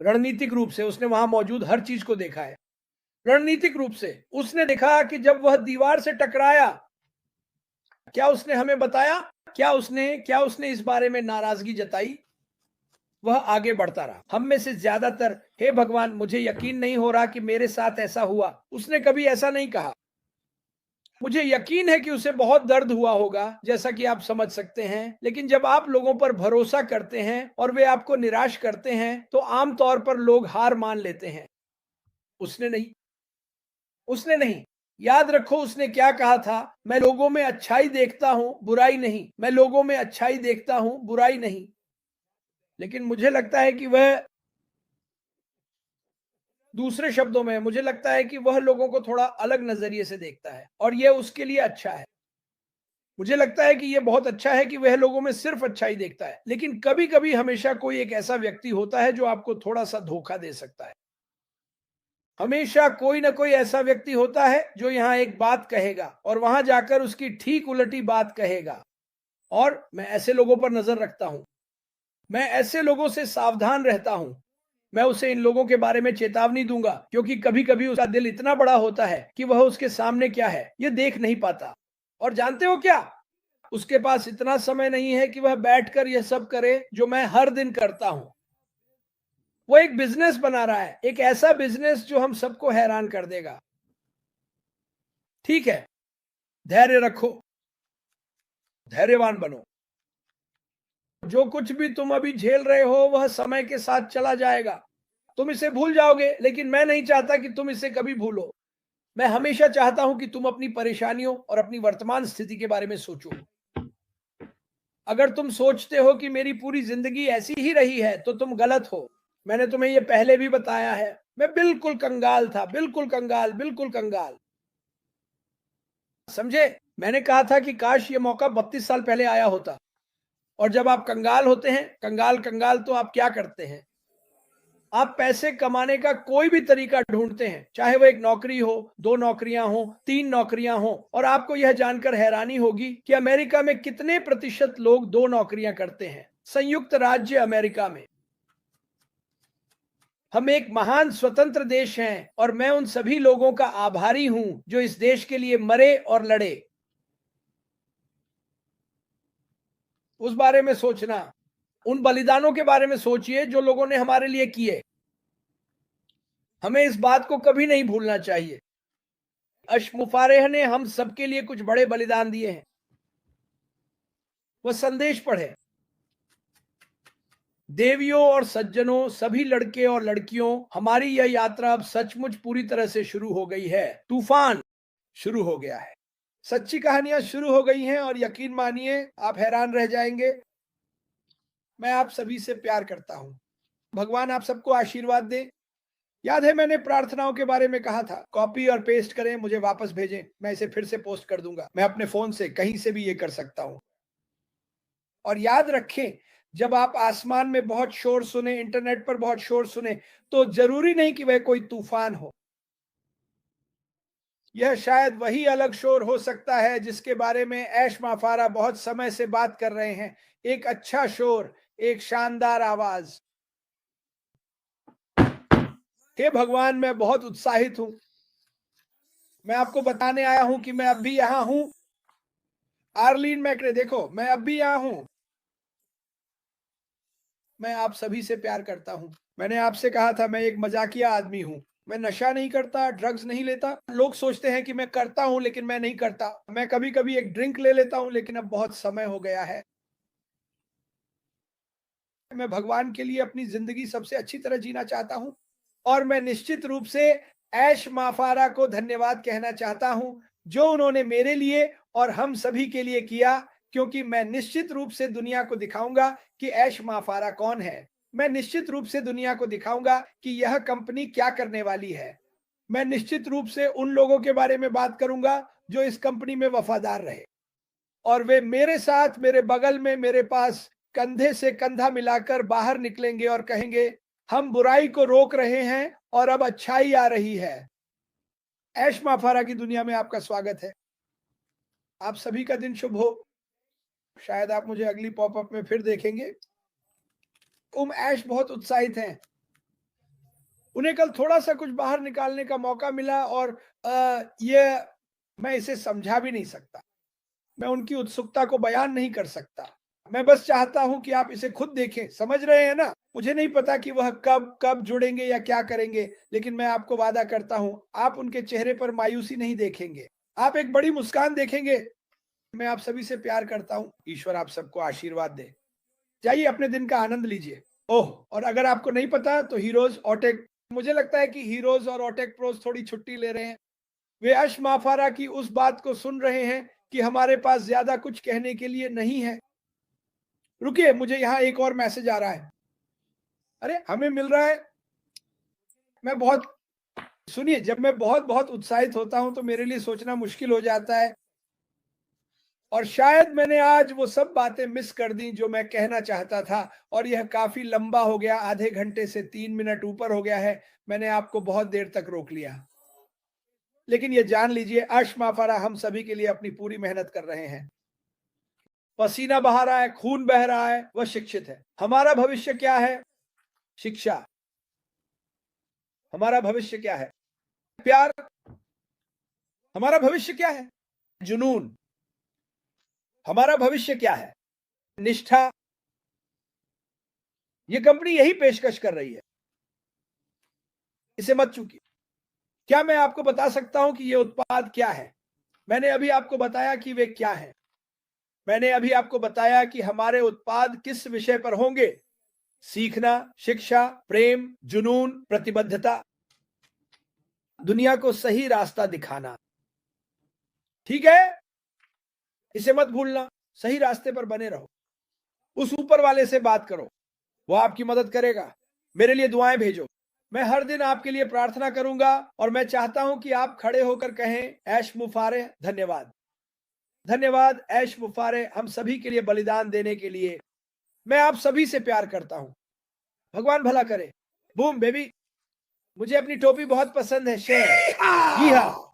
रणनीतिक रूप से उसने वहां मौजूद हर चीज को देखा है। रणनीतिक रूप से उसने देखा कि जब वह दीवार से टकराया, क्या उसने हमें बताया? क्या उसने इस बारे में नाराजगी जताई? वह आगे बढ़ता रहा। हम में से ज्यादातर, हे भगवान मुझे यकीन नहीं हो रहा कि मेरे साथ ऐसा हुआ, उसने कभी ऐसा नहीं कहा। मुझे यकीन है कि उसे बहुत दर्द हुआ होगा, जैसा कि आप समझ सकते हैं, लेकिन जब आप लोगों पर भरोसा करते हैं और वे आपको निराश करते हैं तो आमतौर पर लोग हार मान लेते हैं। उसने नहीं। उसने नहीं। याद रखो उसने क्या कहा था? मैं लोगों में अच्छाई देखता हूं, बुराई नहीं। मैं लोगों में अच्छाई देखता हूं, बुराई नहीं। लेकिन मुझे लगता है कि वह, दूसरे शब्दों में मुझे लगता है कि वह लोगों को थोड़ा अलग नजरिए से देखता है और यह उसके लिए अच्छा है। मुझे लगता है कि यह बहुत अच्छा है कि वह लोगों में सिर्फ अच्छाई देखता है। लेकिन कभी कभी हमेशा कोई एक ऐसा व्यक्ति होता है जो आपको थोड़ा सा धोखा दे सकता है। हमेशा कोई ना कोई ऐसा व्यक्ति होता है जो यहाँ एक बात कहेगा और वहां जाकर उसकी ठीक उलटी बात कहेगा। और मैं ऐसे लोगों पर नजर रखता हूं। मैं ऐसे लोगों से सावधान रहता हूं। मैं उसे इन लोगों के बारे में चेतावनी दूंगा, क्योंकि कभी कभी उसका दिल इतना बड़ा होता है कि वह उसके सामने क्या है यह देख नहीं पाता। और जानते हो क्या? उसके पास इतना समय नहीं है कि वह बैठकर यह सब करे जो मैं हर दिन करता हूं। वो एक बिजनेस बना रहा है, एक ऐसा बिजनेस जो हम सबको हैरान कर देगा। ठीक है, धैर्य रखो, धैर्यवान बनो। जो कुछ भी तुम अभी झेल रहे हो वह समय के साथ चला जाएगा। तुम इसे भूल जाओगे, लेकिन मैं नहीं चाहता कि तुम इसे कभी भूलो। मैं हमेशा चाहता हूं कि तुम अपनी परेशानियों और अपनी वर्तमान स्थिति के बारे में सोचो। अगर तुम सोचते हो कि मेरी पूरी जिंदगी ऐसी ही रही है तो तुम गलत हो। मैंने तुम्हें यह पहले भी बताया है। मैं बिल्कुल कंगाल था, बिल्कुल कंगाल, बिल्कुल कंगाल। समझे? मैंने कहा था कि काश ये मौका 32 साल पहले आया होता। और जब आप कंगाल होते हैं, कंगाल कंगाल, तो आप क्या करते हैं? आप पैसे कमाने का कोई भी तरीका ढूंढते हैं, चाहे वो एक नौकरी हो, 2 नौकरियां हो, 3 नौकरियां हो। और आपको यह जानकर हैरानी होगी कि अमेरिका में कितने प्रतिशत लोग 2 नौकरियां करते हैं। संयुक्त राज्य अमेरिका में। हम एक महान स्वतंत्र देश हैं और मैं उन सभी लोगों का आभारी हूं जो इस देश के लिए मरे और लड़े। उस बारे में सोचना, उन बलिदानों के बारे में सोचिए जो लोगों ने हमारे लिए किए। हमें इस बात को कभी नहीं भूलना चाहिए। अशमुफारेह ने हम सबके लिए कुछ बड़े बलिदान दिए हैं। वह संदेश पढ़े। देवियों और सज्जनों, सभी लड़के और लड़कियों, हमारी यह यात्रा अब सचमुच पूरी तरह से शुरू हो गई है। तूफान शुरू हो गया है। सच्ची कहानियां शुरू हो गई हैं और यकीन मानिए आप हैरान रह जाएंगे। मैं आप सभी से प्यार करता हूं। भगवान आप सबको आशीर्वाद दे। याद है मैंने प्रार्थनाओं के बारे में कहा था, कॉपी और पेस्ट करें, मुझे वापस भेजें, मैं इसे फिर से पोस्ट कर दूंगा। मैं अपने फोन से कहीं से भी ये कर सकता हूं। और याद रखें, जब आप आसमान में बहुत शोर सुने, इंटरनेट पर बहुत शोर सुने, तो जरूरी नहीं कि वह कोई तूफान हो। यह शायद वही अलग शोर हो सकता है जिसके बारे में ऐश माफारा बहुत समय से बात कर रहे हैं। एक अच्छा शोर, एक शानदार आवाज। हे भगवान, मैं बहुत उत्साहित हूं। मैं आपको बताने आया हूं कि मैं अब भी यहां हूं। आर्लीन मैक्रे, देखो मैं अब भी यहां हूं। मैं आप सभी से प्यार करता हूं। मैंने आपसे कहा था मैं एक मजाकिया आदमी हूं। मैं नशा नहीं करता, ड्रग्स नहीं लेता। लोग सोचते हैं कि मैं करता हूं, लेकिन मैं नहीं करता। मैं कभी कभी एक ड्रिंक ले लेता हूं, लेकिन अब बहुत समय हो गया है। मैं भगवान के लिए अपनी जिंदगी सबसे अच्छी तरह जीना चाहता हूं। और मैं निश्चित रूप से ऐश माफारा को धन्यवाद कहना चाहता हूं, जो उन्होंने मेरे लिए और हम सभी के लिए किया। क्योंकि मैं निश्चित रूप से दुनिया को दिखाऊंगा कि ऐश माफारा कौन है। मैं निश्चित रूप से दुनिया को दिखाऊंगा कि यह कंपनी क्या करने वाली है। मैं निश्चित रूप से उन लोगों के बारे में बात करूंगा जो इस कंपनी में वफादार रहे और वे मेरे साथ, मेरे बगल में, मेरे पास कंधे से कंधा मिलाकर बाहर निकलेंगे और कहेंगे, हम बुराई को रोक रहे हैं और अब अच्छाई आ रही है। ऐश माफारा की दुनिया में आपका स्वागत है। आप सभी का दिन शुभ हो। शायद आप मुझे अगली पॉपअप में फिर देखेंगे। ऐश बहुत उत्साहित हैं। उन्हें कल थोड़ा-सा कुछ बाहर निकालने का मौका मिला और ये मैं इसे समझा भी नहीं सकता। मैं उनकी उत्सुकता को बयान नहीं कर सकता। मैं बस चाहता हूँ कि आप इसे खुद देखें, समझ रहे हैं ना? मुझे नहीं पता कि वह कब जुड़ेंगे या क्या करेंगे, लेकिन मैं आपको वादा करता हूँ, आप उनके चेहरे पर मायूसी नहीं देखेंगे। आप एक बड़ी मुस्कान देखेंगे। मैं आप सभी से प्यार करता हूँ। ईश्वर आप सबको आशीर्वाद दे। जाइए अपने दिन का आनंद लीजिए। ओह! और अगर आपको नहीं पता तो हीरोज़ ऑटेक मुझे लगता है कि हीरोज़ और ऑटेक प्रोज़ थोड़ी छुट्टी ले रहे हैं। वे अश माफारा की उस बात को सुन रहे हैं कि हमारे पास ज़्यादा कुछ कहने के लिए नहीं है। रुकिए, मुझे यहाँ एक और मैसेज आ रहा है। अरे! हमें मिल रहा है। मैं बहुत सुनिए, जब मैं बहुत-बहुत उत्साहित होता हूँ, तो मेरे लिए सोचना मुश्किल हो जाता है और शायद मैंने आज वो सब बातें मिस कर दी जो मैं कहना चाहता था और यह काफ़ी लंबा हो गया, आधे घंटे से 3 मिनट ऊपर हो गया है। मैंने आपको बहुत देर तक रोक लिया। लेकिन ये जान लीजिए, अश माफारा हम सभी के लिए अपनी पूरी मेहनत कर रहे हैं। पसीना बहा रहा है, खून बह रहा है, वह शिक्षित है। हमारा भविष्य क्या है? शिक्षा। हमारा भविष्य क्या है? प्यार। हमारा भविष्य क्या है? जुनून। हमारा भविष्य क्या है? निष्ठा। ये कंपनी यही पेशकश कर रही है। इसे मत चूकिए। क्या मैं आपको बता सकता हूं कि ये उत्पाद क्या है? मैंने अभी आपको बताया कि वे क्या हैं। मैंने अभी आपको बताया कि हमारे उत्पाद किस विषय पर होंगे। सीखना, शिक्षा, प्रेम, जुनून, प्रतिबद्धता, दुनिया को सही रास्ता दिखाना। ठीक है? इसे मत भूलना। सही रास्ते पर बने रहो। उस ऊपर वाले से बात करो। वो आपकी मदद करेगा। मेरे लिए दुआएं भेजो। मैं हर दिन आपके लिए प्रार्थना करूंगा और मैं चाहता हूं कि आप खड़े होकर कहें, ऐश मुफारे धन्यवाद। धन्यवाद ऐश मुफारे, हम सभी के लिए बलिदान देने के लिए। मैं आप सभी से प्यार करता हूं। भगवान भला करे। Boom baby. मुझे अपनी टोपी बहुत पसंद है। शेर। जी हाँ।